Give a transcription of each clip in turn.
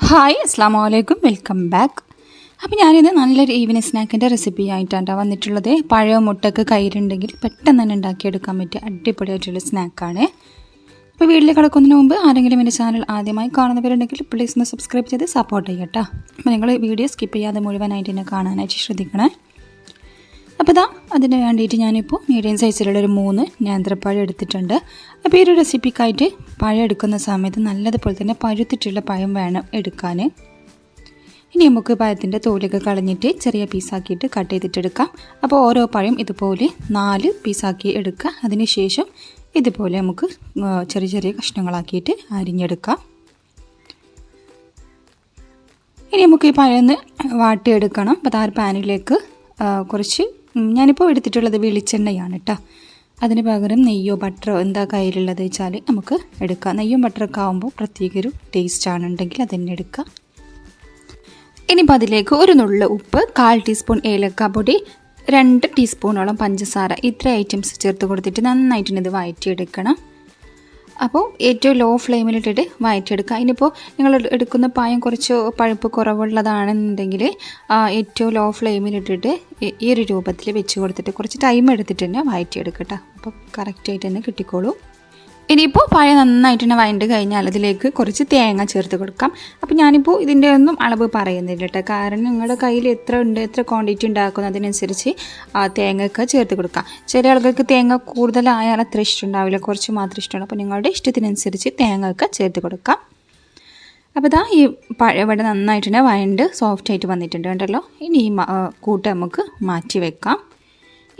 Hi അസ്സാം വലൈക്കും welcome back. അപ്പോൾ ഞാനിത് നല്ലൊരു ഈവനിങ് സ്നാക്കിൻ്റെ റെസിപ്പി ആയിട്ടാണ് വന്നിട്ടുള്ളത്. പഴയ മുട്ടക്ക് കയ്യിലുണ്ടെങ്കിൽ പെട്ടെന്ന് തന്നെ ഉണ്ടാക്കിയെടുക്കാൻ പറ്റിയ അടിപൊളിയായിട്ടുള്ള സ്നാക്കാണ്. അപ്പോൾ വീട്ടിൽ കിടക്കുന്നതിന് മുമ്പ് ആരെങ്കിലും എൻ്റെ ചാനൽ ആദ്യമായി കാണുന്നവരുണ്ടെങ്കിൽ പ്ലീസ് ഒന്ന് സബ്സ്ക്രൈബ് ചെയ്ത് സപ്പോർട്ട് ചെയ്യട്ടോ. അപ്പോൾ നിങ്ങൾ വീഡിയോ സ്കിപ്പ് ചെയ്യാതെ മുഴുവനായിട്ട് എന്നെ കാണാനായിട്ട് ശ്രദ്ധിക്കണേ. അപ്പോൾ അതിന് വേണ്ടിയിട്ട് ഞാനിപ്പോൾ മീഡിയം സൈസിലുള്ളൊരു 3 നേന്ത്രപ്പഴം എടുത്തിട്ടുണ്ട്. അപ്പോൾ ഈ ഒരു റെസിപ്പിക്കായിട്ട് പഴം എടുക്കുന്ന സമയത്ത് നല്ലതുപോലെ തന്നെ പഴുത്തിട്ടുള്ള പഴം വേണം എടുക്കാൻ. ഇനി നമുക്ക് പഴത്തിൻ്റെ തോലൊക്കെ കളഞ്ഞിട്ട് ചെറിയ പീസാക്കിയിട്ട് കട്ട് ചെയ്തിട്ടെടുക്കാം. അപ്പോൾ ഓരോ പഴം ഇതുപോലെ 4 പീസാക്കി എടുക്കുക. അതിനുശേഷം ഇതുപോലെ നമുക്ക് ചെറിയ ചെറിയ കഷ്ണങ്ങളാക്കിയിട്ട് അരിഞ്ഞെടുക്കാം. ഇനി നമുക്ക് ഈ പഴം ഒന്ന് വാട്ടിയെടുക്കണം. അപ്പോൾ ഒരു പാനിലേക്ക് കുറച്ച് ഞാനിപ്പോൾ എടുത്തിട്ടുള്ളത് വെളിച്ചെണ്ണയാണ് കേട്ടോ. അതിന് പകരം നെയ്യോ ബട്ടറോ എന്താ കയ്യിലുള്ളത് വെച്ചാൽ നമുക്ക് എടുക്കാം. നെയ്യും ബട്ടറൊക്കെ ആകുമ്പോൾ പ്രത്യേക ഒരു ടേസ്റ്റാണ്, ഉണ്ടെങ്കിൽ അതന്നെ എടുക്കാം. ഇനിയിപ്പോൾ അതിലേക്ക് ഒരു നുള്ളു ഉപ്പ്, 1/4 ടീസ്പൂൺ ഏലക്കാപ്പൊടി, 2 ടീസ്പൂണോളം പഞ്ചസാര, ഇത്ര ഐറ്റംസ് ചേർത്ത് കൊടുത്തിട്ട് നന്നായിട്ട് ഇത് വഴറ്റിയെടുക്കണം. അപ്പോൾ ഏറ്റവും ലോ ഫ്ലെയിമിലിട്ടിട്ട് വഴറ്റിയെടുക്കുക. ഇനിയിപ്പോൾ നിങ്ങൾ എടുക്കുന്ന പായം കുറച്ച് പഴുപ്പ് കുറവുള്ളതാണെന്നുണ്ടെങ്കിൽ ഏറ്റവും ലോ ഫ്ലെയിമിലിട്ടിട്ട് ഈ ഒരു രൂപത്തിൽ വെച്ച് കൊടുത്തിട്ട് കുറച്ച് ടൈം എടുത്തിട്ട് തന്നെ വഴറ്റിയെടുക്കട്ടോ. അപ്പോൾ കറക്റ്റായിട്ട് തന്നെ കിട്ടിക്കോളൂ. ഇനിയിപ്പോൾ പഴം നന്നായിട്ട് തന്നെ വഴണ്ട് കഴിഞ്ഞാൽ അതിലേക്ക് കുറച്ച് തേങ്ങ ചേർത്ത് കൊടുക്കാം. അപ്പോൾ ഞാനിപ്പോൾ ഇതിൻ്റെ ഒന്നും അളവ് പറയുന്നില്ല കേട്ടോ, കാരണം നിങ്ങളുടെ കയ്യിൽ എത്ര ഉണ്ട്, എത്ര ക്വാണ്ടിറ്റി ഉണ്ടാക്കുന്നതിനനുസരിച്ച് തേങ്ങയൊക്കെ ചേർത്ത് കൊടുക്കാം. ചില ആളുകൾക്ക് തേങ്ങ കൂടുതലായാൽ അത്ര ഇഷ്ടമുണ്ടാവില്ല, കുറച്ച് മാത്രം ഇഷ്ടമുള്ളൂ. അപ്പോൾ നിങ്ങളുടെ ഇഷ്ടത്തിനനുസരിച്ച് തേങ്ങയൊക്കെ ചേർത്ത് കൊടുക്കാം. അപ്പോൾ ഈ പഴം ഇവിടെ നന്നായിട്ട് തന്നെ വഴണ്ട് സോഫ്റ്റായിട്ട് വന്നിട്ടുണ്ട് കണ്ടല്ലോ. ഇനി ഈ കൂട്ട് നമുക്ക് മാറ്റി വെക്കാം.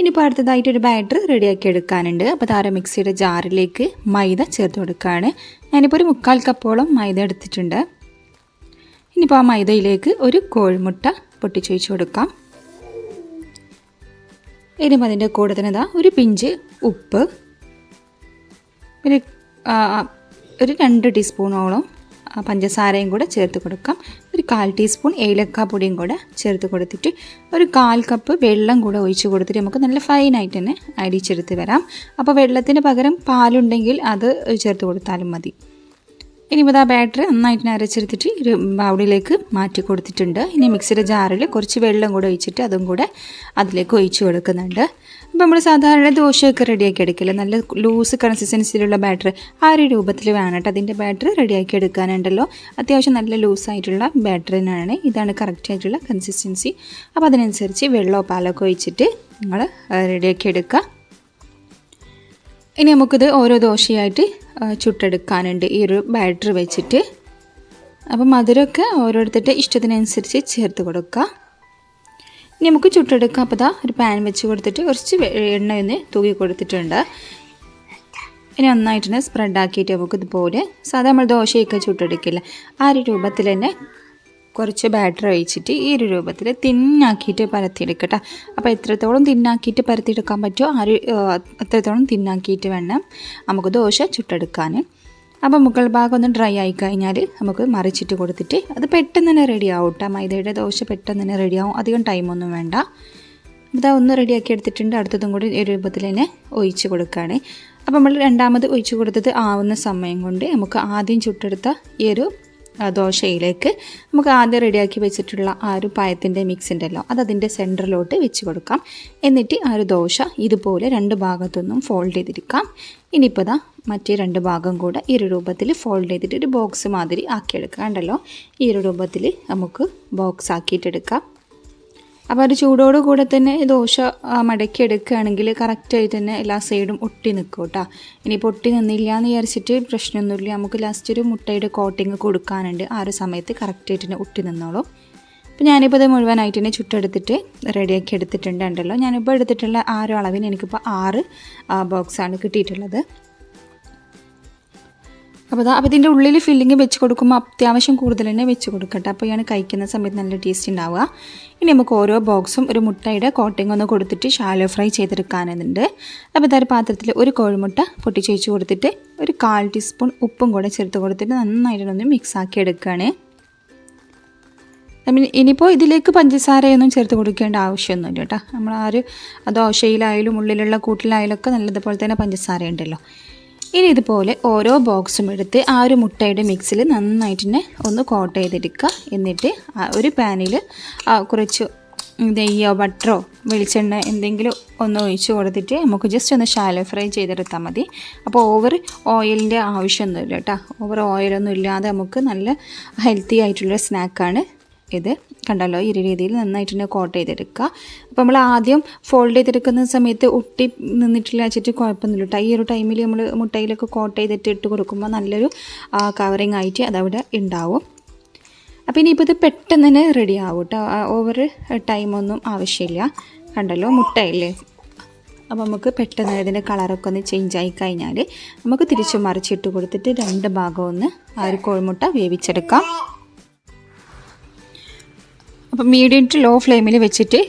ഇനിയിപ്പോൾ അടുത്തതായിട്ടൊരു ബാറ്റർ റെഡിയാക്കി എടുക്കാനുണ്ട്. അപ്പോൾ താര മിക്സിയുടെ ജാറിലേക്ക് മൈദ ചേർത്ത് കൊടുക്കുകയാണ്. ഞാനിപ്പോൾ ഒരു 1/4 കപ്പോളം മൈദ എടുത്തിട്ടുണ്ട്. ഇനിയിപ്പോൾ ആ മൈദയിലേക്ക് ഒരു കോഴിമുട്ട പൊട്ടിച്ചൊഴിച്ച് കൊടുക്കാം. ഇനിയിപ്പോൾ അതിൻ്റെ കൂടെ തന്നെ ഒരു പിഞ്ച് ഉപ്പ്, പിന്നെ ഒരു 2 ടീസ്പൂണോളം പഞ്ചസാരയും കൂടെ ചേർത്ത് കൊടുക്കാം. ഒരു 1/4 ടീസ്പൂൺ ഏലക്കാപ്പൊടിയും കൂടെ ചേർത്ത് കൊടുത്തിട്ട് ഒരു 1/4 കപ്പ് വെള്ളം കൂടെ ഒഴിച്ച് കൊടുത്തിട്ട് നമുക്ക് നല്ല ഫൈനായിട്ട് തന്നെ അരിച്ചെടുത്ത് വരാം. അപ്പോൾ വെള്ളത്തിന് പകരം പാലുണ്ടെങ്കിൽ അത് ചേർത്ത് കൊടുത്താലും മതി. ഇനിയിപ്പോൾ ബാറ്ററി നന്നായിട്ട് അരച്ചെടുത്തിട്ട് ഒരു ബൗളിലേക്ക് മാറ്റി കൊടുത്തിട്ടുണ്ട്. ഇനി മിക്സിയുടെ ജാറിൽ കുറച്ച് വെള്ളം കൂടെ ഒഴിച്ചിട്ട് അതും കൂടെ അതിലേക്ക് ഒഴിച്ച് കൊടുക്കുന്നുണ്ട്. അപ്പോൾ നമ്മൾ സാധാരണ ദോശയൊക്കെ റെഡിയാക്കി എടുക്കില്ല, നല്ല ലൂസ് കൺസിസ്റ്റൻസിയിലുള്ള ബാറ്ററി ആ ഒരു രൂപത്തിൽ വേണം കേട്ടോ അതിൻ്റെ ബാറ്ററി റെഡിയാക്കി എടുക്കാനുണ്ടല്ലോ. അത്യാവശ്യം നല്ല ലൂസായിട്ടുള്ള ബാറ്ററിനാണ്, ഇതാണ് കറക്റ്റായിട്ടുള്ള കൺസിസ്റ്റൻസി. അപ്പോൾ അതിനനുസരിച്ച് വെള്ളമോ പാലൊക്കെ ഒഴിച്ചിട്ട് നിങ്ങൾ റെഡിയാക്കി എടുക്കുക. ഇനി നമുക്കിത് ഓരോ ദോശയായിട്ട് ചുട്ടെടുക്കാനുണ്ട് ഈ ഒരു ബാറ്റർ വെച്ചിട്ട്. അപ്പോൾ മധുരമൊക്കെ ഓരോരുത്തരുടെ ഇഷ്ടത്തിനനുസരിച്ച് ചേർത്ത് കൊടുക്കുക. ഇനി നമുക്ക് ചുട്ടെടുക്കാം. അപ്പോൾ ഒരു പാൻ വെച്ച് കൊടുത്തിട്ട് കുറച്ച് എണ്ണയൊന്ന് തൂക്കി കൊടുത്തിട്ടുണ്ട്. ഇനി നന്നായിട്ട് തന്നെ സ്പ്രെഡാക്കിയിട്ട് നമുക്കിതുപോലെ സാധാരണ നമ്മൾ ദോശയൊക്കെ ചുട്ടെടുക്കില്ല ആ ഒരു രൂപത്തിൽ തന്നെ കുറച്ച് ബാറ്റർ ഒഴിച്ചിട്ട് ഈ ഒരു രൂപത്തിൽ തിന്നാക്കിയിട്ട് പരത്തിയെടുക്കട്ടെ. അപ്പോൾ എത്രത്തോളം തിന്നാക്കിയിട്ട് പരത്തിയെടുക്കാൻ പറ്റുമോ അത്രത്തോളം തിന്നാക്കിയിട്ട് വേണം നമുക്ക് ദോശ ചുട്ടെടുക്കാൻ. അപ്പോൾ മുകൾ ഭാഗം ഒന്ന് ഡ്രൈ ആയി കഴിഞ്ഞാൽ നമുക്ക് മറിച്ചിട്ട് കൊടുത്തിട്ട് അത് പെട്ടെന്ന് തന്നെ റെഡിയാവും കേട്ടോ. മൈദയുടെ ദോശ പെട്ടെന്ന് തന്നെ റെഡിയാവും, അധികം ടൈമൊന്നും വേണ്ട. ഒന്ന് റെഡിയാക്കി എടുത്തിട്ടുണ്ട്. അടുത്തതും കൂടി ഈ രൂപത്തിൽ തന്നെ ഒഴിച്ച് കൊടുക്കുകയാണ്. അപ്പോൾ നമ്മൾ രണ്ടാമത് ഒഴിച്ച് കൊടുത്തത് ആവുന്ന സമയം കൊണ്ട് നമുക്ക് ആദ്യം ചുട്ടെടുത്ത ഈ ഒരു ദോശയിലേക്ക് നമുക്ക് ആദ്യം റെഡിയാക്കി വെച്ചിട്ടുള്ള ആ ഒരു പഴത്തിൻ്റെ മിക്സ് ഉണ്ടല്ലോ അതിൻ്റെ സെൻറ്ററിലോട്ട് വെച്ച് കൊടുക്കാം. എന്നിട്ട് ആ ഒരു ദോശ ഇതുപോലെ 2 ഭാഗത്തുനിന്നും ഫോൾഡ് ചെയ്തെടുക്കാം. ഇനിയിപ്പോൾ മറ്റേ 2 ഭാഗം കൂടെ ഈ ഒരു രൂപത്തിൽ ഫോൾഡ് ചെയ്തിട്ട് ഒരു ബോക്സ് മാതിരി ആക്കിയെടുക്കാം. കണ്ടല്ലോ, ഈ ഒരു രൂപത്തിൽ നമുക്ക് ബോക്സ് ആക്കിയിട്ടെടുക്കാം. അപ്പോൾ ഒരു ചൂടോട് കൂടെ തന്നെ ദോശ മടക്കി എടുക്കുകയാണെങ്കിൽ കറക്റ്റായിട്ട് തന്നെ എല്ലാ സൈഡും ഒട്ടി നിൽക്കും കേട്ടോ. ഇനിയിപ്പോൾ ഒട്ടി നിന്നില്ല എന്ന് വിചാരിച്ചിട്ട് പ്രശ്നമൊന്നുമില്ല. നമുക്ക് ലാസ്റ്റ് ഒരു മുട്ടയുടെ കോട്ടിങ് കൊടുക്കാനുണ്ട്, ആ ഒരു സമയത്ത് കറക്റ്റായിട്ട് തന്നെ ഒട്ടി നിന്നോളൂ. അപ്പോൾ ഞാനിപ്പോൾ ഇത് മുഴുവനായിട്ട് തന്നെ ചുട്ടെടുത്തിട്ട് റെഡിയാക്കി എടുത്തിട്ടുണ്ട്. ഉണ്ടല്ലോ, ഞാനിപ്പോൾ എടുത്തിട്ടുള്ള ആ ഒരു അളവിന് എനിക്കിപ്പോൾ 6 ബോക്സാണ് കിട്ടിയിട്ടുള്ളത്. അപ്പോൾ ഇതിൻ്റെ ഉള്ളിൽ ഫില്ലിങ് വെച്ച് കൊടുക്കുമ്പോൾ അത്യാവശ്യം കൂടുതൽ തന്നെ വെച്ച് കൊടുക്കട്ടെ. അപ്പോൾ ഞാൻ കഴിക്കുന്ന സമയത്ത് നല്ല ടേസ്റ്റ് ഉണ്ടാവുക. ഇനി നമുക്ക് ഓരോ ബോക്സും ഒരു മുട്ടയുടെ കോട്ടിംഗ് ഒന്ന് കൊടുത്തിട്ട് ഷാലോ ഫ്രൈ ചെയ്തെടുക്കാനുണ്ട്. അപ്പോൾ ഒരു പാത്രത്തിൽ ഒരു കോഴിമുട്ട പൊട്ടിച്ചൊഴിച്ച് കൊടുത്തിട്ട് ഒരു 1/4 ടീസ്പൂൺ ഉപ്പും കൂടെ ചേർത്ത് കൊടുത്തിട്ട് നന്നായിട്ടൊന്ന് മിക്സ് ആക്കി എടുക്കുകയാണ്. ഇനിയിപ്പോൾ ഇതിലേക്ക് പഞ്ചസാരയൊന്നും ചേർത്ത് കൊടുക്കേണ്ട ആവശ്യമൊന്നുമില്ല കേട്ടോ. നമ്മൾ ആ ഒരു ദോശയിലായാലും ഉള്ളിലുള്ള കൂട്ടിലായാലും ഒക്കെ നല്ലതുപോലെ തന്നെ പഞ്ചസാര ഉണ്ടല്ലോ. ഇനി ഇതുപോലെ ഓരോ ബോക്സും എടുത്ത് ആ ഒരു മുട്ടയുടെ മിക്സിൽ നന്നായിട്ട് തന്നെ ഒന്ന് കോട്ട് ചെയ്തെടുക്കുക. എന്നിട്ട് ഒരു പാനിൽ കുറച്ച് നെയ്യോ ബട്ടറോ വെളിച്ചെണ്ണ എന്തെങ്കിലും ഒന്ന് ഒഴിച്ച് കൊടുത്തിട്ട് നമുക്ക് ജസ്റ്റ് ഒന്ന് ഷാലോ ഫ്രൈ ചെയ്തെടുത്താൽ മതി. അപ്പോൾ ഓവർ ഓയിലിൻ്റെ ആവശ്യമൊന്നുമില്ല കേട്ടോ. ഓവർ ഓയിലൊന്നും ഇല്ലാതെ നമുക്ക് നല്ല ഹെൽത്തി ആയിട്ടുള്ള സ്നാക്കാണ് ഇത്. കണ്ടല്ലോ, ഈ രീതിയിൽ നന്നായിട്ട് തന്നെ കോട്ട് ചെയ്തെടുക്കുക. അപ്പോൾ നമ്മൾ ആദ്യം ഫോൾഡ് ചെയ്തെടുക്കുന്ന സമയത്ത് ഒട്ടി നിന്നിട്ടില്ല വെച്ചിട്ട് കുഴപ്പമൊന്നുമില്ല കേട്ടോ. ഈ ഒരു ടൈമിൽ നമ്മൾ മുട്ടയിലൊക്കെ കോട്ട് ചെയ്തിട്ട് ഇട്ട് കൊടുക്കുമ്പോൾ നല്ലൊരു കവറിങ് ആയിട്ട് അതവിടെ ഉണ്ടാവും. അപ്പോൾ ഇനിയിപ്പോൾ ഇത് പെട്ടെന്ന് തന്നെ റെഡി ആവും കേട്ടോ. ഓവർ ടൈമൊന്നും ആവശ്യമില്ല. കണ്ടല്ലോ, മുട്ടയില്ലേ. അപ്പോൾ നമുക്ക് പെട്ടെന്ന് ഇതിൻ്റെ കളറൊക്കെ ഒന്ന് ചേഞ്ച് ആയി കഴിഞ്ഞാൽ നമുക്ക് തിരിച്ച് മറിച്ചിട്ട് കൊടുത്തിട്ട് 2 ഭാഗവും ഒന്ന് ആ ഒരു കോഴിമുട്ട വേവിച്ചെടുക്കാം. അപ്പോൾ മീഡിയം ടു ലോ ഫ്ലെയിമിൽ വെച്ചിട്ട്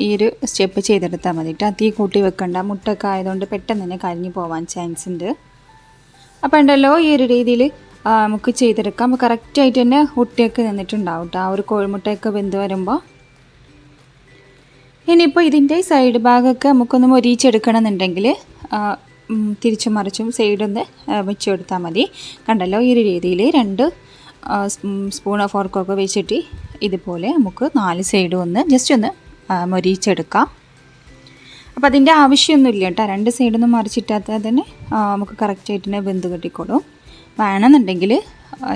ഈ ഒരു സ്റ്റെപ്പ് ചെയ്തെടുത്താൽ മതി കേട്ടോ. തീ കൂട്ടി വെക്കണ്ട. മുട്ടൊക്കെ ആയതുകൊണ്ട് പെട്ടെന്ന് തന്നെ കരിഞ്ഞു പോകാൻ ചാൻസ് ഉണ്ട്. അപ്പോൾ ഉണ്ടല്ലോ, ഈ ഒരു രീതിയിൽ നമുക്ക് ചെയ്തെടുക്കാം. അപ്പോൾ കറക്റ്റായിട്ട് തന്നെ മുട്ടയൊക്കെ നിന്നിട്ടുണ്ടാവും കേട്ടോ, ആ ഒരു കോഴിമുട്ടയൊക്കെ വെന്ത് വരുമ്പോൾ. ഇനിയിപ്പോൾ ഇതിൻ്റെ സൈഡ് ഭാഗമൊക്കെ നമുക്കൊന്ന് മൊരിച്ചെടുക്കണം എന്നുണ്ടെങ്കിൽ തിരിച്ചും മറിച്ചും സൈഡൊന്ന് വെച്ച് കൊടുത്താൽ മതി. കണ്ടല്ലോ, ഈ ഒരു രീതിയിൽ 2 സ്പൂണോ ഫോർക്കൊക്കെ വെച്ചിട്ട് ഇതുപോലെ നമുക്ക് 4 സൈഡും ഒന്ന് ജസ്റ്റ് ഒന്ന് മൊരിച്ചെടുക്കാം. അപ്പോൾ അതിൻ്റെ ആവശ്യമൊന്നുമില്ല കേട്ടോ. 2 സൈഡൊന്നും മറിച്ചിട്ടാൽ തന്നെ നമുക്ക് കറക്റ്റായിട്ട് തന്നെ വെന്ത് കിട്ടിക്കോളും. വേണമെന്നുണ്ടെങ്കിൽ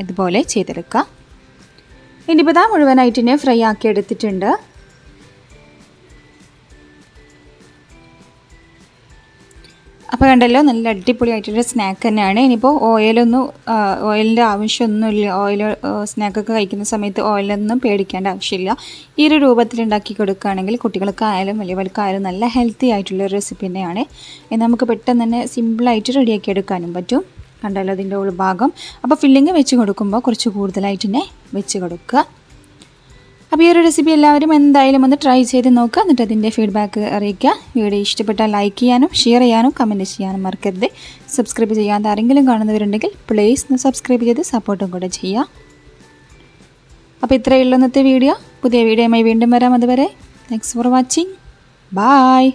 ഇതുപോലെ ചെയ്തെടുക്കാം. ഇനിയിപ്പോൾ ഇതാ മുഴുവനായിട്ട് തന്നെ ഫ്രൈ ആക്കി എടുത്തിട്ടുണ്ട്. അപ്പോൾ കണ്ടല്ലോ, നല്ല അടിപൊളിയായിട്ടൊരു സ്നാക്ക് തന്നെയാണ്. ഇനിയിപ്പോൾ ഓയിലിൻ്റെ ആവശ്യമൊന്നുമില്ല. സ്നാക്കൊക്കെ കഴിക്കുന്ന സമയത്ത് ഓയിലൊന്നും പേടിക്കേണ്ട ആവശ്യമില്ല. ഈ ഒരു രൂപത്തിൽ ഉണ്ടാക്കി കൊടുക്കുകയാണെങ്കിൽ കുട്ടികൾക്കായാലും വലിയവർക്കായാലും നല്ല ഹെൽത്തി ആയിട്ടുള്ള റെസിപ്പി തന്നെയാണ്. നമുക്ക് പെട്ടെന്ന് തന്നെ സിമ്പിളായിട്ട് റെഡിയാക്കി എടുക്കാനും പറ്റും. കണ്ടല്ലോ അതിൻ്റെ ഉൾഭാഗം. അപ്പോൾ ഫില്ലിങ് വെച്ച് കൊടുക്കുമ്പോൾ കുറച്ച് കൂടുതലായിട്ട് തന്നെ വെച്ച് കൊടുക്കുക. അപ്പോൾ ഈ ഒരു റെസിപ്പി എല്ലാവരും എന്തായാലും ഒന്ന് ട്രൈ ചെയ്ത് നോക്കുക. എന്നിട്ട് അതിൻ്റെ ഫീഡ്ബാക്ക് അറിയിക്കുക. വീഡിയോ ഇഷ്ടപ്പെട്ടാൽ ലൈക്ക് ചെയ്യാനും ഷെയർ ചെയ്യാനും കമൻറ്റ് ചെയ്യാനും മറക്കരുത്. സബ്സ്ക്രൈബ് ചെയ്യാതെ ആരെങ്കിലും കാണുന്നവരുണ്ടെങ്കിൽ പ്ലീസ് ഒന്ന് സബ്സ്ക്രൈബ് ചെയ്ത് സപ്പോർട്ടും കൂടെ ചെയ്യുക. അപ്പോൾ ഇത്രയുള്ള ഇന്നത്തെ വീഡിയോ. പുതിയ വീഡിയോയുമായി വീണ്ടും വരാം. അതുവരെ താങ്ക്സ് ഫോർ വാച്ചിങ്. ബൈ.